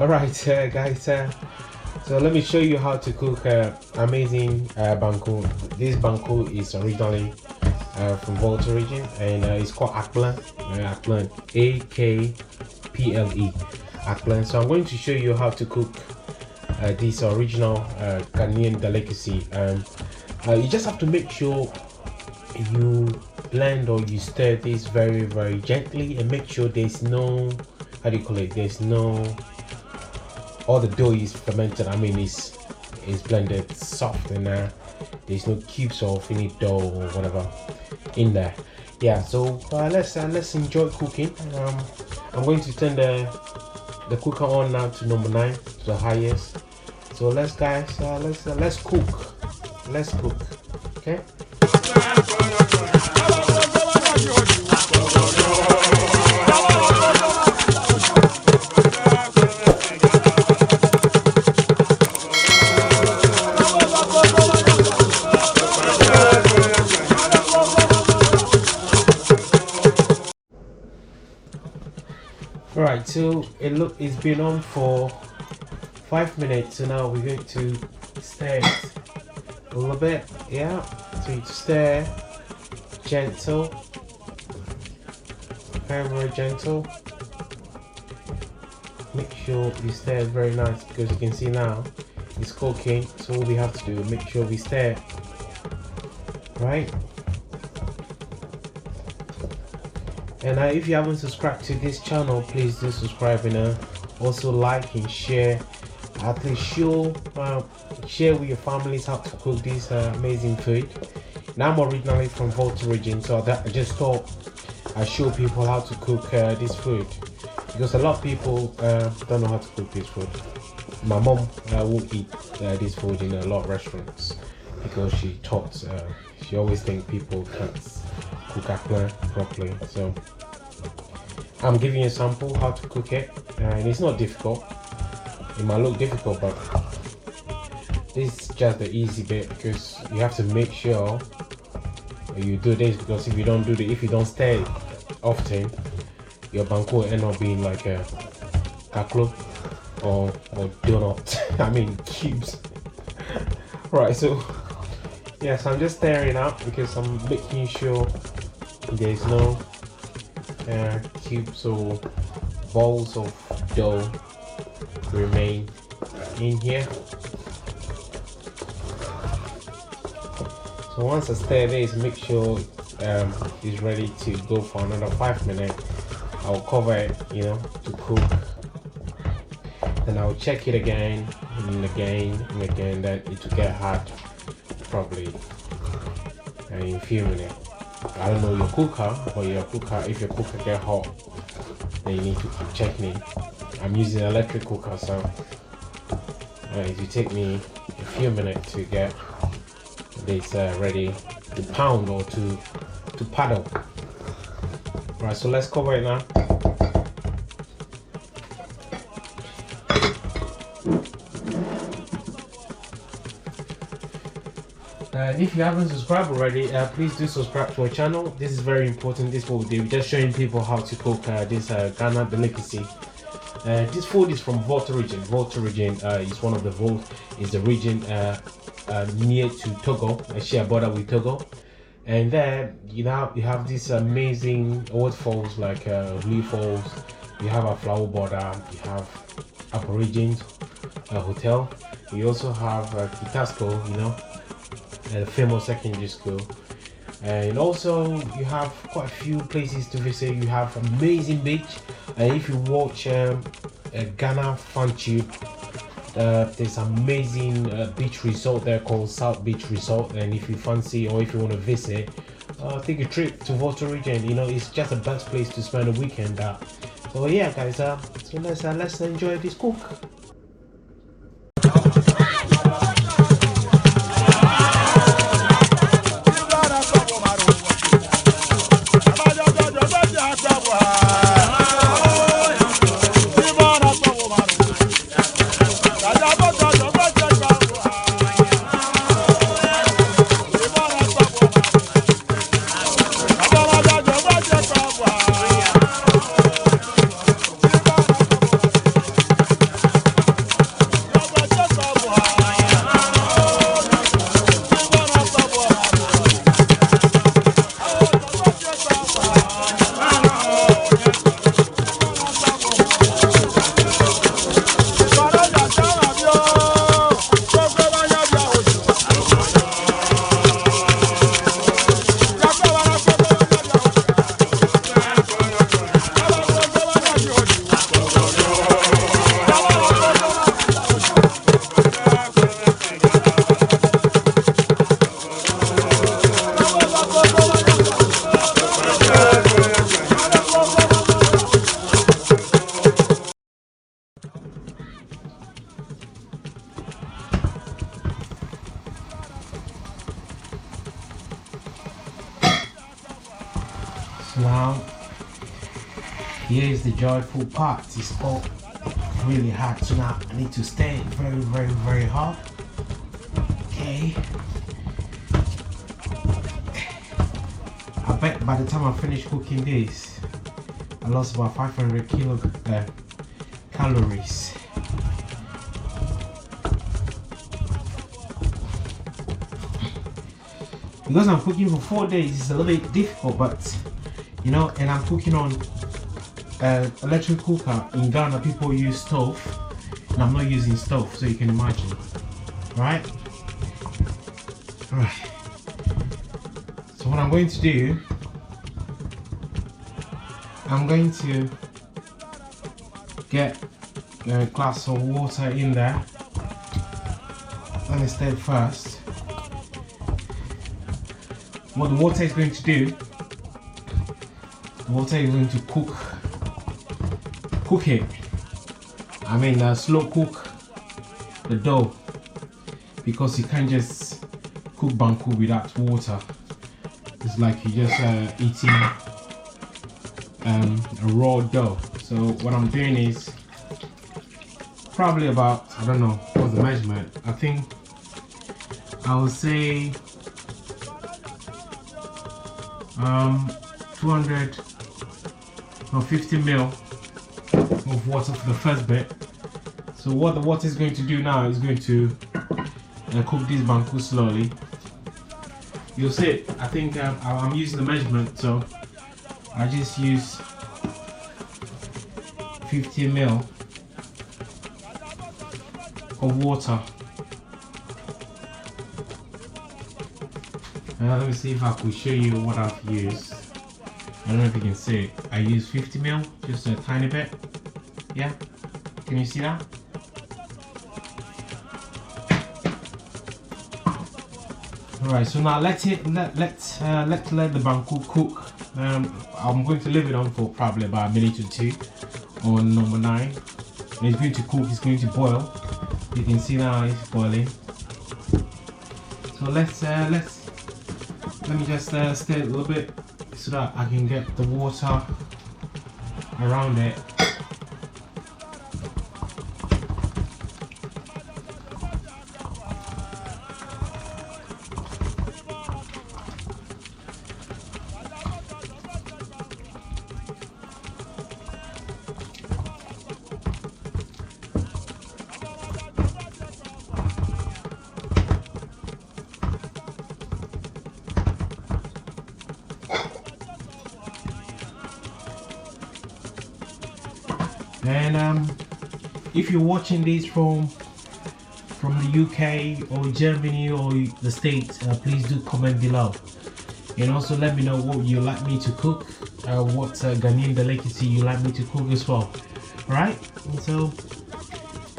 Alright, guys, so let me show you how to cook amazing banku. This banku is originally from VOLTA region, and it's called Akple. Akple, A-K-P-L-E, Akple. So I'm going to show you how to cook this original Ghanaian delicacy. You just have to make sure you blend or you stir this very gently, and make sure there's no, how do you call it, there's no, all the dough is fermented. I mean, it's blended soft, and there's no cubes of any dough or whatever in there. Yeah, so let's enjoy cooking. I'm going to turn the cooker on now to number 9, to the highest. So let's cook. Let's cook. Okay. Alright, so it's been on for 5 minutes, so now we're going to stir it a little bit. Yeah, so you stir gentle, very gentle. Make sure you stir it very nice, because you can see now it's cooking. So what we have to do, make sure we stir it, right? And if you haven't subscribed to this channel, please do subscribe, and also like and share. At least share with your families how to cook this amazing food. Now I'm originally from VOLTA region, so that I just thought I show people how to cook this food, because a lot of people don't know how to cook this food. My mom won't eat this food in a lot of restaurants, because she thought she always think people can't cook akple properly. So I'm giving you a sample how to cook it, and it's not difficult. It might look difficult, but this is just the easy bit, because you have to make sure you do this, because if you don't do if you don't stir it often, your banku will end up being like a kaklo or donut. I mean cubes. Right, so yes, I'm just stirring up, because I'm making sure there's no cubes or balls of dough remain in here. So once I stir this, make sure it's ready to go for another 5 minutes. I'll cover it, to cook. Then I'll check it again and again and again. Then it will get hot probably in a few minutes. I don't know your cooker, but if your cooker get hot, then you need to keep checking it. I'm using an electric cooker, so it will take me a few minutes to get this ready to pound or to paddle. Right, so let's cover it now. If you haven't subscribed already, please do subscribe to our channel. This is very important. This is what we do. We're just showing people how to cook this Ghana delicacy. This food is from VOLTA region. VOLTA region is one of the is the region near to Togo. I share a border with Togo, and there you have these amazing waterfalls like Blue Falls. You have a flower border. You have Aborigines hotel. You also have Kitasco, a famous secondary school, and also you have quite a few places to visit. You have amazing beach, and if you watch Ghana Fan Tube, there's amazing beach resort there called South Beach Resort. And if you fancy, or if you want to visit, take a trip to VOLTA region. It's just the best place to spend a weekend at. So yeah, guys, so let's enjoy this cook. Now, here is the joyful part. It's all really hard, so now I need to stay very hard. Okay. I bet by the time I finish cooking this, I lost about 500 calories. Because I'm cooking for 4 days, it's a little bit difficult, but you know, and I'm cooking on electric cooker. In Ghana, people use stove, and I'm not using stove, so you can imagine, right? Alright. So what I'm going to do, I'm going to get a glass of water in there. Let me stir it first. What the water is going to do, the water is going to cook it. I mean, slow cook the dough, because you can't just cook banku without water. It's like you just eating a raw dough. So what I'm doing is probably about, I don't know what's the measurement. I think I would say 250 ml of water for the first bit. So what the water is going to do now is going to cook this banku slowly. You'll see, I think I'm using the measurement, so I just use 50 ml of water. Let me see if I could show you what I've used. I don't know if you can see it. I use 50 ml, just a tiny bit. Yeah, can you see that? Alright, so now let's let the banku cook. I'm going to leave it on for probably about a minute or two on number 9. And it's going to cook. It's going to boil. You can see now it's boiling. So let me just stir it a little bit so that I can get the water around it. And if you're watching this from the UK or Germany or the States, please do comment below, and also let me know what you like me to cook, what Ghanaian delicacy you like me to cook as well. Right? And so,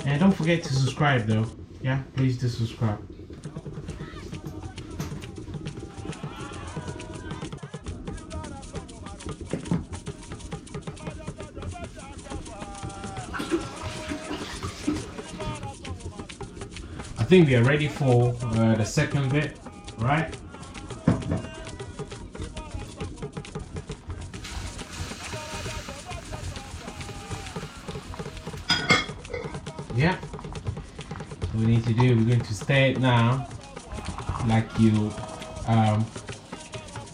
and don't forget to subscribe though. Yeah, please do subscribe. I think we are ready for the second bit, right? Yeah. What we need to do, we're going to stir it now, like you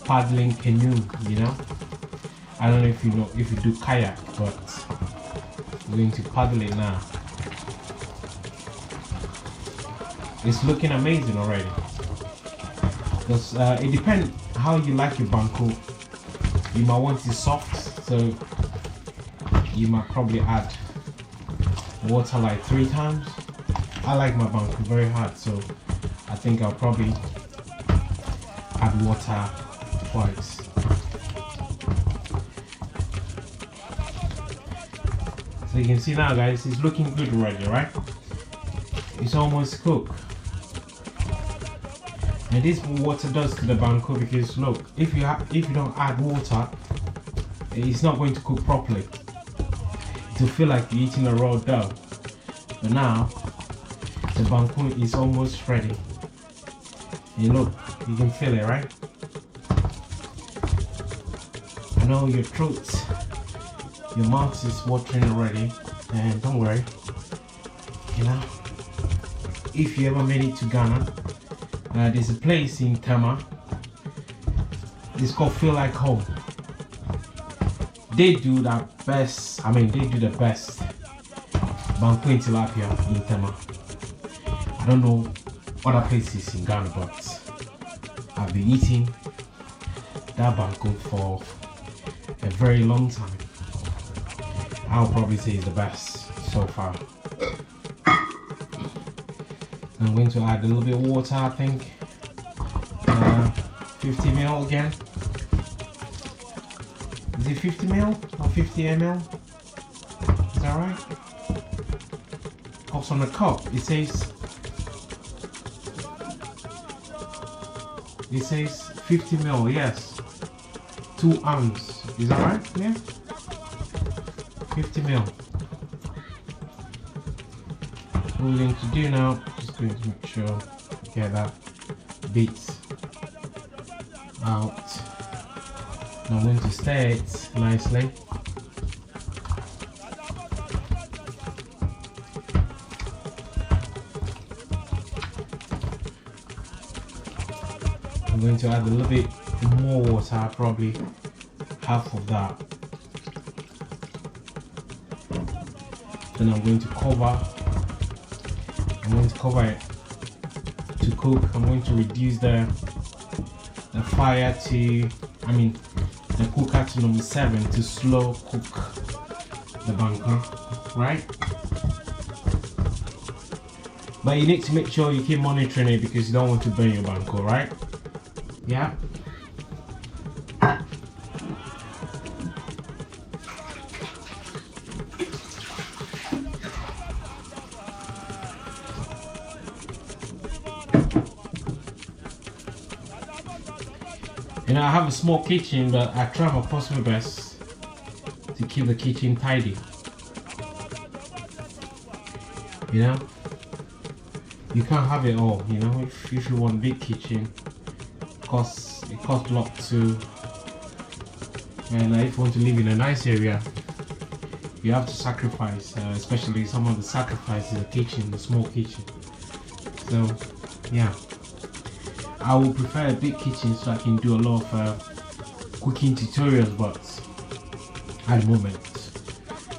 paddling canoe, you know. I don't know if you do kayak, but we're going to paddle it now. It's looking amazing already. Because it depends how you like your banku. You might want it soft, so you might probably add water like 3 times. I like my banku very hard, so I think I'll probably add water twice. So you can see now, guys, it's looking good already, right? It's almost cooked. And this water does to the banku, because look, if you don't add water, it's not going to cook properly. It will feel like you're eating a raw dough. But now the banku is almost ready. And look, you can feel it, right? I know your throat, your mouth is watering already, and don't worry. You know, if you ever made it to Ghana, there's a place in Tema. It's called Feel Like Home. They do the best banku and tilapia in Tema. I don't know other places in Ghana, but I've been eating that banku for a very long time. I'll probably say it's the best so far. I'm going to add a little bit of water, I think. 50 ml again. Is it 50 ml or 50 ml? Is that right? Also on the cup, it says 50 ml, yes. 2 ounces. Is that right? Yeah? 50 ml. What we're going to do now, just going to make sure get that bit out. Now I'm going to stir it nicely. I'm going to add a little bit more water, probably half of that. Then I'm going to cover it to cook. I'm going to reduce the fire to, the cooker to number 7 to slow cook the banku, right? But you need to make sure you keep monitoring it because you don't want to burn your banku, right? Yeah. You know, I have a small kitchen, but I try my possible best to keep the kitchen tidy. You know, you can't have it all. You know, if you want a big kitchen, it costs a lot too. And if you want to live in a nice area, you have to sacrifice. Especially some of the sacrifice in the kitchen, the small kitchen. So, yeah. I would prefer a big kitchen so I can do a lot of cooking tutorials, but at the moment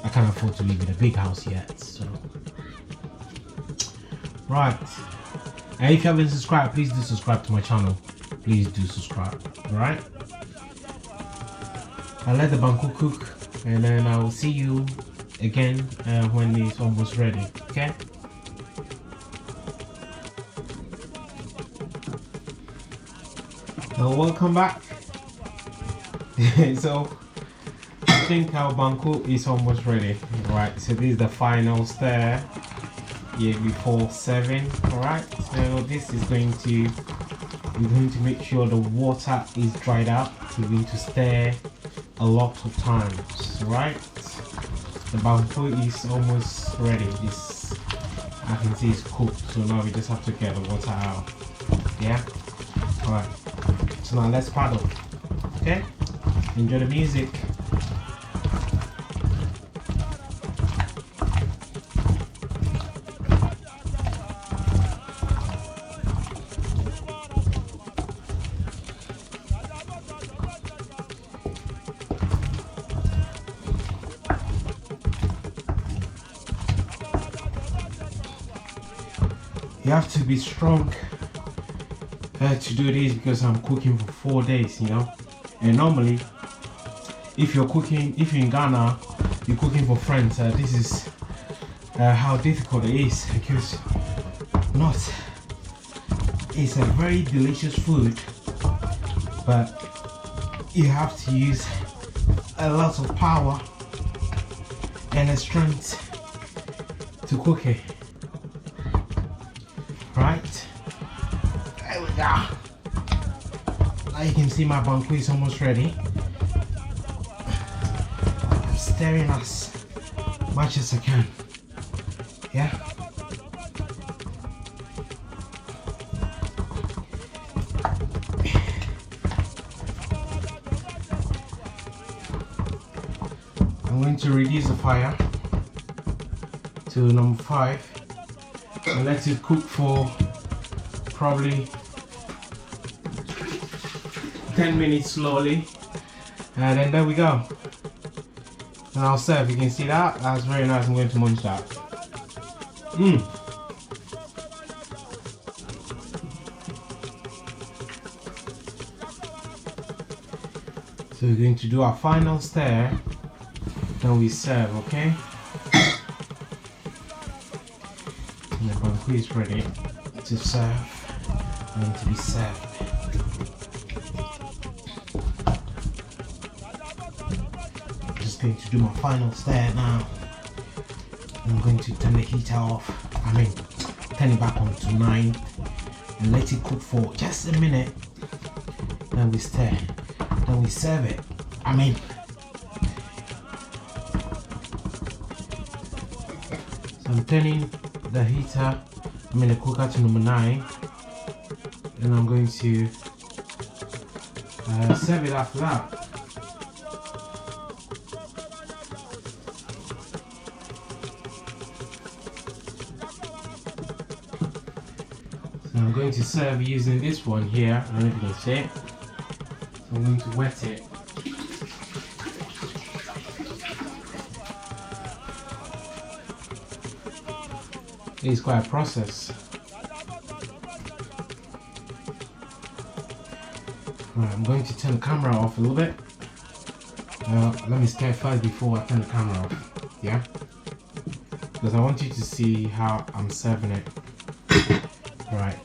I can't afford to live in a big house yet. So, right. And if you haven't subscribed, please do subscribe to my channel. Please do subscribe. Alright. I'll let the banku cook, and then I will see you again when it's almost ready. Okay. Welcome back. So I think our banku is almost ready. Right, so this is the final stir here before serving. Alright, so this is we're going to make sure the water is dried out. We're going to stir a lot of times. Right, the banku is almost ready. I can see it's cooked, so now we just have to get the water out. Yeah. Alright. So now let's paddle, okay? Enjoy the music. You have to be strong to do this because I'm cooking for 4 days, you know. And normally, if you're in Ghana, you're cooking for friends. This is how difficult it is because it's a very delicious food, but you have to use a lot of power and a strength to cook it. Right? There we go. Now you can see my banku is almost ready. I'm stirring as much as I can. Yeah. I'm going to reduce the fire to number 5 and let it cook for probably 10 minutes slowly, and then there we go. And I'll serve. You can see that. That's very nice. I'm going to munch that. So we're going to do our final stir, then we serve, okay? And the banku is ready to serve and to be served. Just going to do my final stir now. I'm going to turn the heater off. Turn it back on to 9 and let it cook for just a minute. Then we stir. Then we serve it. So I'm turning the heater, the cooker to number 9, and I'm going to serve it after that. So I'm going to serve using this one here. I don't know if you can see it. So I'm going to wet it. It's quite a process. Right, I'm going to turn the camera off a little bit. Let me stir first before I turn the camera off. Yeah? Because I want you to see how I'm serving it. Right,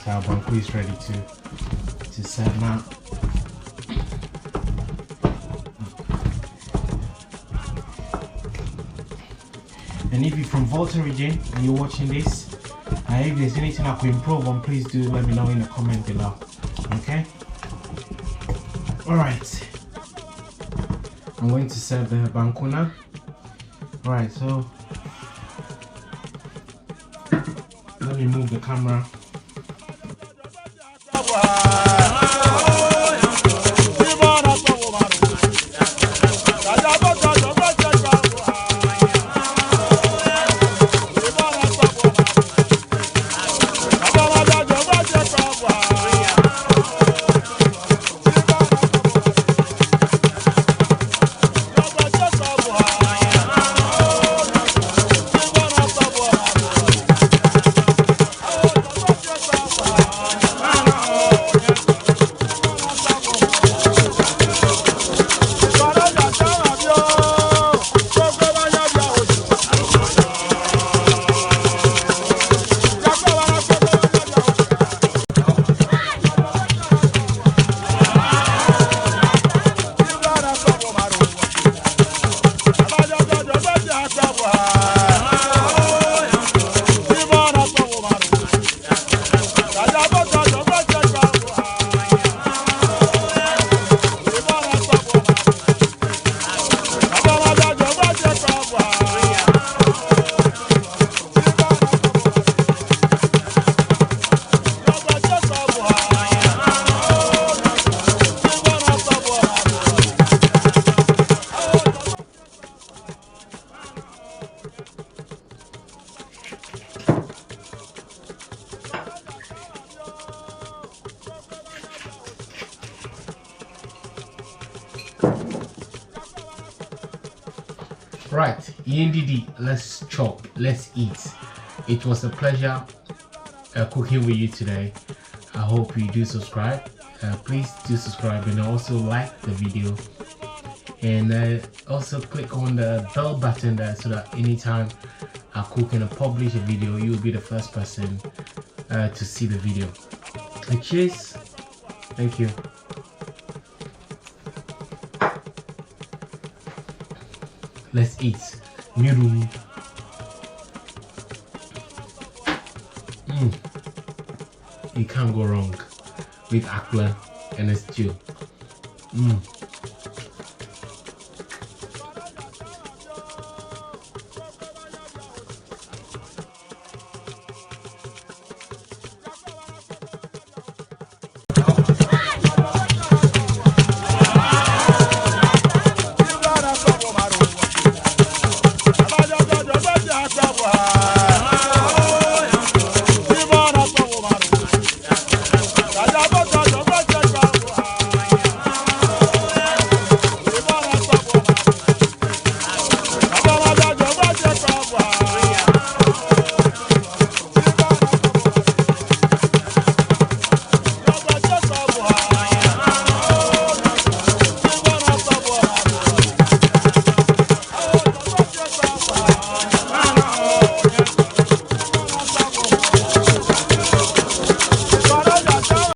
so our banku is ready to serve now. And if you're from VOLTA region and you're watching this, if there's anything I could improve on, please do let me know in the comment below. Okay? Alright. I'm going to serve the banku now. Alright, so let me move the camera. Right, ENDD, let's chop, let's eat. It was a pleasure cooking with you today. I hope you do subscribe. Please do subscribe and also like the video. And also click on the bell button there so that anytime I cook and I publish a video, you will be the first person to see the video. Cheers. Thank you. Let's eat. Miru. You can't go wrong with Akple and a stew.